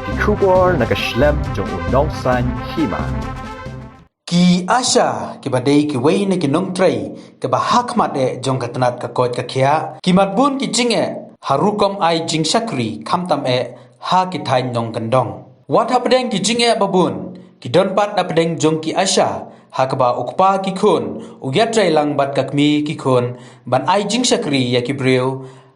ki khubor nakaslem jong Nongshong Hima. Ki Asha ki badai ki wei ne ki nongtrai ke bahak mat e jong katanat ka kot ka khia ki matbun ki jinge harukom ai Jingshakri khamtam e ha ki thai nong kandong wat hapdeng ki jinge babun ki donpat apdeng jong ki Asha ha ka ba ukpa ki Khun ugyatrai lang bat kakmi ki Khun ban ai Jingshakri ya ki breu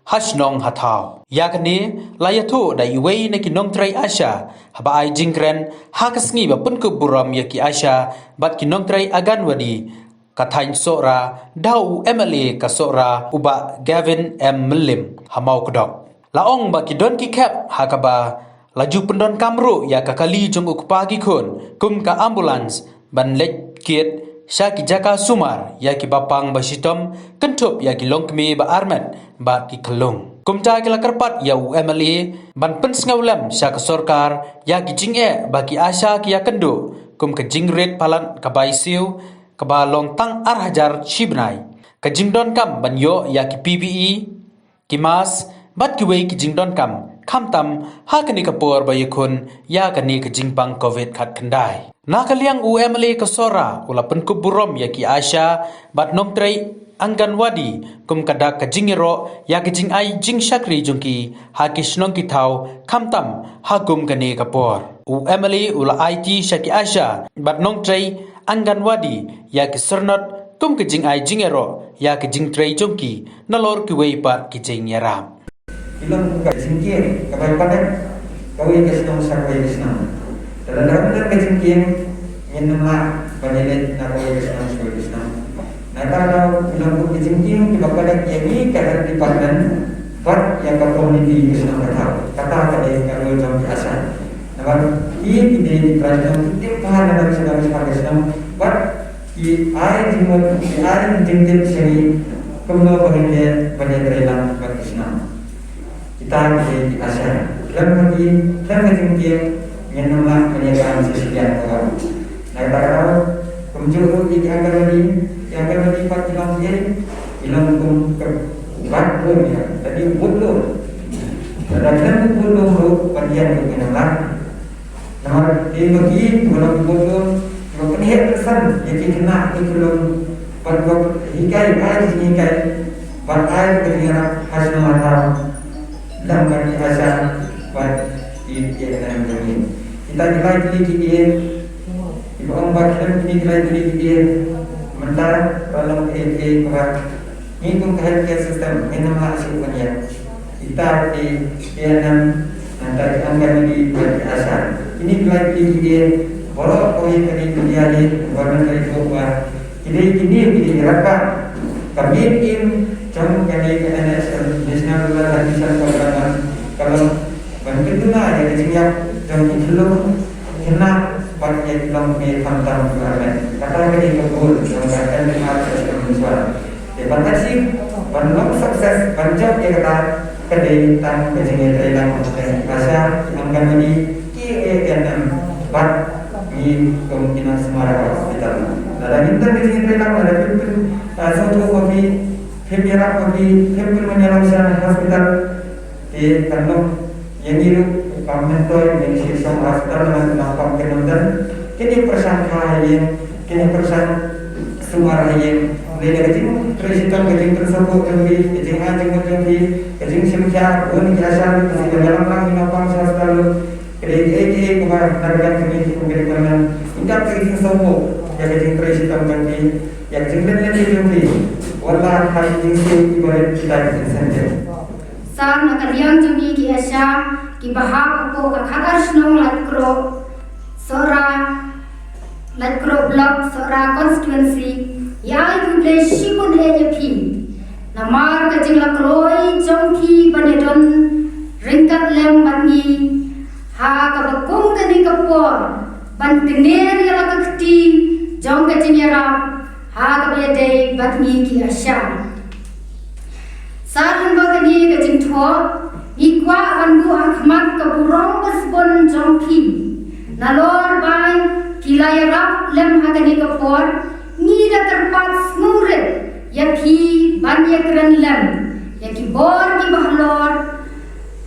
Shnong hathau yakni layathu da iwei ne ki nongtrai Asha haba ai jingkren ha kasngi ba pun ku buram ya ki Asha bat ki nongtrai agan wadi kathain sora dau MLA ka sora uba Gavin M Mlim hamau kodok laong ba ki don ki kep ha ka ba laju pendon kamru ya ka kali jong ukpa ki Khun kum ka ambulans ban lek kiet Syaki jaka sumar ya ki bapang basitom kentup ya ki longkmi ba armet ba ki kelung. Kumta ki lakarpat ya UMLA ban pensngaulam syak sorkar ya ki jinge ba ki Asha ki ya kendu kum ke jingret palan ka baisiu ka ba long tang arhajar shibnai. Ka jingdon kam ban yo ya ki PPE ki mas bat ki wei ki jingdon kam khamtam ha kani kapor ba yakun ya kani ke jingpang covid khat khandai. Nakaliang UMLA kasora ula penkup burom ya ki Asha bat nongtrai angganwadi kum kadak ka jingero ya ki jing ai Jingshakri jungki ha ki Shnong ki thau khamtam ha kum kani kapor UMLA ula IT syaki Asha bat nongtrai angganwadi ya ki sernot kum ki jing ai jingero ya ki jingtrai jungki nalor ki wei pat ki jing yaram Ilang ka jingkir kabay patek kawin ka Shnong sakay ka Shnong dalam ka jingkir yang nama panjang nak kawin ka Shnong sakay ka Shnong nakaraw ilang ka jingkir di bapatek yang kadang di padan bat yang ka community ka Shnong kata kadai ka ro jong ki Asha naman di di prajang di pahan na sa ka Shnong bat i ai jingtip sini kumno panjang relang ka Shnong kita di Asha dalam jingkir yang nama penyagaan sesekian orang. Nah, kalau kumjuru di anggaran di pat ilang ke batun ya. Tadi butuh. Dalam butuh panjang ke nama. Nama di bagi kalau butuh kalau kena pesan jadi kena belum pat hikai pat air bergerak hasil matang dalam kaki Asha pat di dalam ini. Kita nilai dia ibu ombak kita nilai dia mentara dalam berat ini pun healthcare system ini nama hasilnya kita di Vietnam nanti anggaran di Asha ini nilai dia boleh kau ini dia di warna dari bawah ini diharapkan kami tim jam kali ke national program kalau bantu na ya kejadian dan belum kena pakai dalam khamtam Quran kata kali kabul dalam keadaan dengan bersuara debatasi banyak sukses banyak ya kata kedai tan kejadian Thailand Asha anggaran di KANM bat di kemungkinan Semarang hospital dalam intervensi Thailand ada pimpin satu kopi pemberak kopi pimpin menyelamatkan hospital di kandung yang itu komentar yang sistem hospital dengan nampak kenonton kini persangka yang kini persang semua yang lele kecil presiden kecil tersebut lebih kecil aja lebih kecil semua pun biasa di dalam orang nampak hospital kini kemarin target kini pemberian tidak kecil semua yang kecil presiden kecil yang kecil lebih walau hari ini ibarat kita saja sang nakaliang jumi ki Asha ki bahag ko ka khagar Shnong latkro block sora constituency ya ku le shikun AFP namar ka jingla kroi jongki banedon ringkat lem bangi ha ka bakum ka ni kapor ban tiner ya la kti jong ka jinyara ha ka be dei batni ki Asha Saran bagani ke jingtho ikwa bandu akhmat ke burong kesbon jongki nalor bai kilayarap lem hagani ke por ni da terpat smuret yaki banyakran lem yaki bor ki bahlor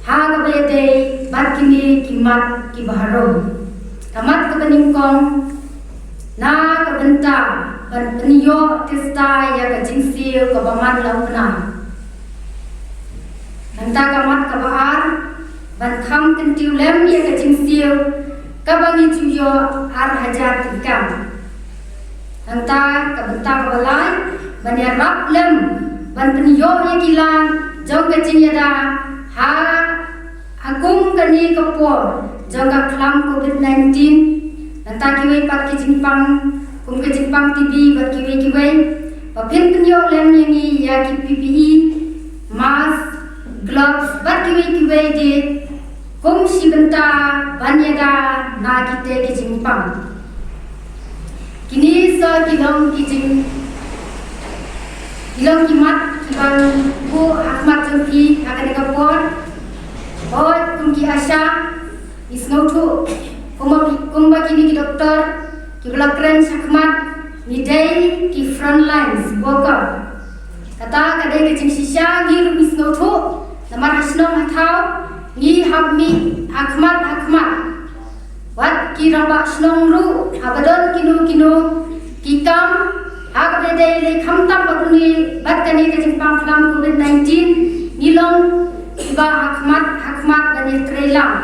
ha ga bede bat kamat kini kimat kibaharom. Kamat kebeningkong na kebenta ban peniyo testa ya kejingsil kebaman laupna. Nanta kamat kebaar ban kam kentilem ya kejingsil kabangi tuyo ar hajar tikam. Nanta kebenta kebalai ban ya rap lem ban peniyo ya kilan jong kejing yada ha agung kani kapor jangka kelam COVID-19 nanta kiwai pat kijingpang kum kijingpang TB bat kiwai papin penyo lem yangi ya ki PPE mask gloves bat kiwai de kum sibenta banyada na kite kijingpang kini sa kilong kimat kibang bu Ahmad Jengki akan kapor Oi, kumki Asha, isnautu, kumba kini ki doktor, ki belakren sakmat, midai ki front lines worker. Kata kadai ke jingshisha ngiru isnautu, namar Shnong hatau, ngi habmi akmat. Wat ki ramba Shnong ru, abadon kinu, ki kam, hak bedai le kamtam batuni, bat kani ke jingpang kelam COVID-19, nilong iba hakmat dan trelang.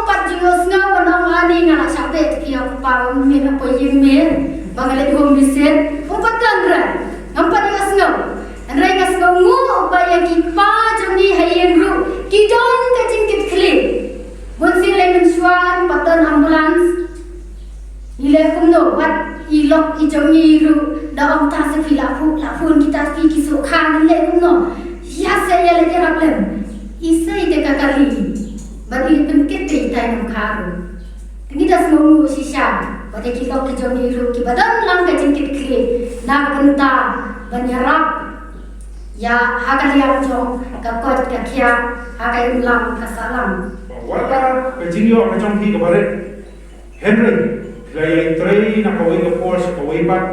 Pat jingos nga banang ani nga sabe ki aku pa mi na po yimir bangale ko miset pat tandra nampat ngas nga andrai ngas nga ngu ba ya ki pa jami hayen ru ki don ka jingkit kli bon si lemon swan patan ambulans ile kumno wat ilok ijongi ru da om ta se la phun kita ki so khan ile kumno ya saya lagi raplem isai de kakali bagi penkit de tai nam kharu ini dah semua sisa pada kita ke jomi ru ki badan lang ka jingkit kri na benta banyarap ya hakali yang jong ka kot ka khia hakai ulang ka salam wala ka jingyo ka jong ki ka bare henry lay tray na kawai ka force kawai pat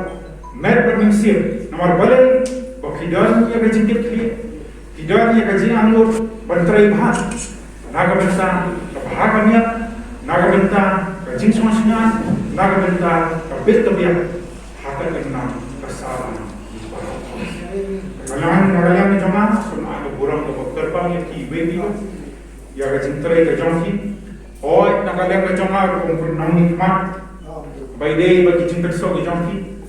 met per mingsim nomor balen bakidan ya ka jingkit kri Kidan ya kaji anggur bantrai bahan, naga benta kebahagiaan, naga benta kajing semuanya, naga benta kabit kebiak, hakat kenam kesalahan. Kalian cuma semua ada burung keberbang yang kibai itu, ya kajing tray kajongki, oh naga kalian cuma kumpul nang nikmat, by day bagi cinta so kajongki,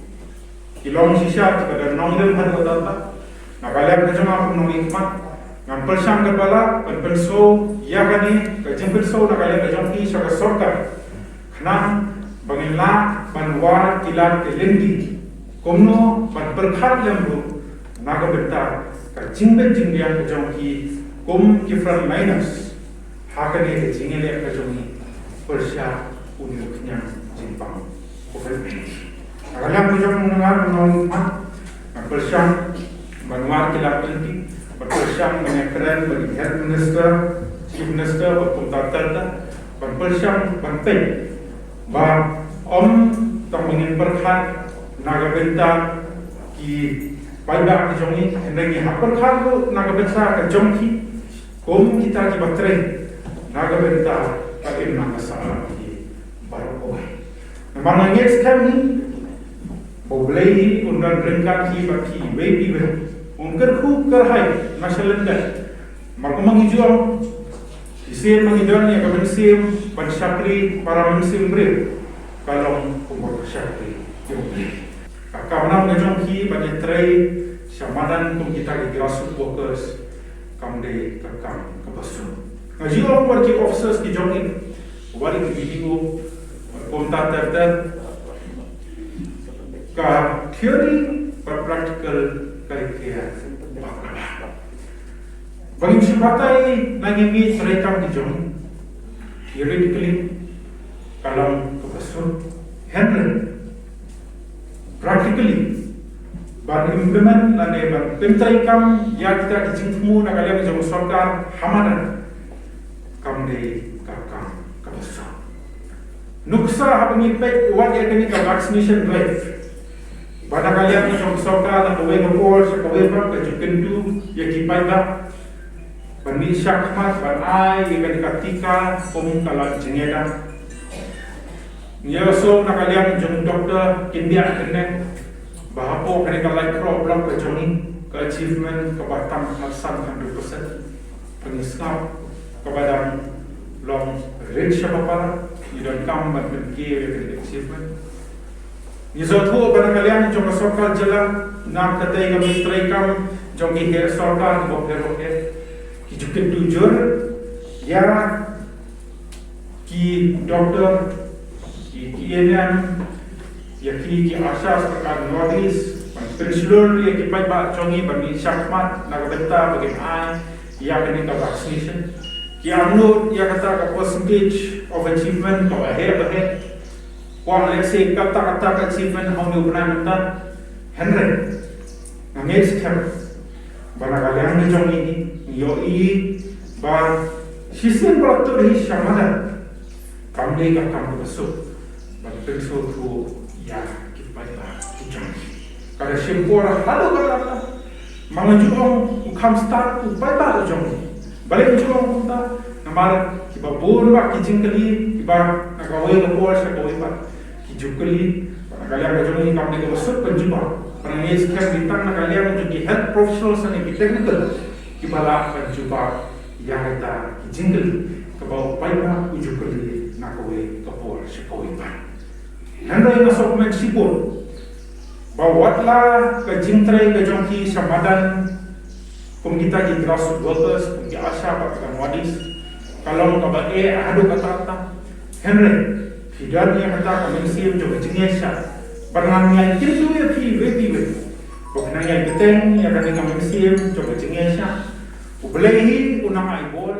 kilong sisa kepada nong lem hari kata. Nakalian kacang aku hikmat ngampel syam kepala penso ya kani kacang penso nakalian kacang ki saka sorka kenang bangila banwar kilat kelendi komno ban berkhat lembu naga bentar kacing yang kacang ki kom kifran minus hakane kacing ele kacang ki persya uniknya jimpang COVID-19 nakalian kacang mendengar hikmat ngampel syam Banwar kilat penting, berpersiang menyekeren bagi head minister, chief minister, berpumtatar, berpersiang penting. Bah tak ingin berkat naga benta ki payah kejongi, hendak hak berkat tu naga benta kejongi, kom kita ki baterai naga benta pada naga salah ki baru boleh. Namanya next time ni, boleh undang berengkat ki bagi baby ber. Ungker ku kerhai masalah dah. Mereka mengijual, isim mengijual ni akan isim Jingshakri para mengisim beri. Kalau kumur Jingshakri, yang beri. Kakak menang ngejong ki bagi tray syamanan kum kita di grassroots workers kamde kakam kebasu. Ngajual pergi officers di jongin, wali ke video kumta terter. Ka theory per practical kaya bagi simpatai nangimi mereka di jom theoretically kalau kebasur handle practically ban implement lane ban pentai kam ya kita kicingmu nak kalian jom sorkar hamadan kam de kakam kebasur nuksa habang impact what ya kini ka vaccination drive pada kalian yang soka dan kawin ngopor sa kawin pa kajukendu ya kipai ba Bani syakmat banai ikan katika pemungkalan jengeda. Nyoso nakaliang jeng doktor kindia kene bahapo kene kalai problem ke jongi ke achievement ke batang hasan 100% pengisap kepada long rich apa you don't come but will give the achievement. Nyoso tu pada kalian jong sokal jalan nak katai kami strikam jong ki her sorkan bokher Kijukin tujur ya ki doktor ki ENM ya ki Asha sekarang notis pensiun ya ki pai ba chongi bani syakmat nak benta bagi ai ya kini ka vaccination ki amnu ya kata ka percentage of achievement ka ahead kwa let's say kata achievement how you plan menta 100 ngais kam barangkali yang chongi ni yoi ba sistem pelatur hi shamada kamle ka kam besok ba penso tu ya kita ba kijang kada simpora halo kada mangajong ukam start tu ba ba jong balik jong kunta namar kiba bun ba kijingkali kiba nagawe ko por sa koi ba kijukali barangkali ang jong ni kamle ka besok penjuba parangis kan bintang nakali ang jong health professionals ni technical kibala penjuba yang kita jingkali kebau paipa ujukali nakawe kapor sipoi pa nanda yang masuk sipur bawatlah ke jingtrai ke jongki samadan kum kita di grassroots workers kum di Asha pakatan wadis kalau kaba adu kata Henry hidan yang kata kami siap coba jingesha barangnya itu ya piwe bukan yang keteng yang kami siap coba jingesha Ublehi unang ay bol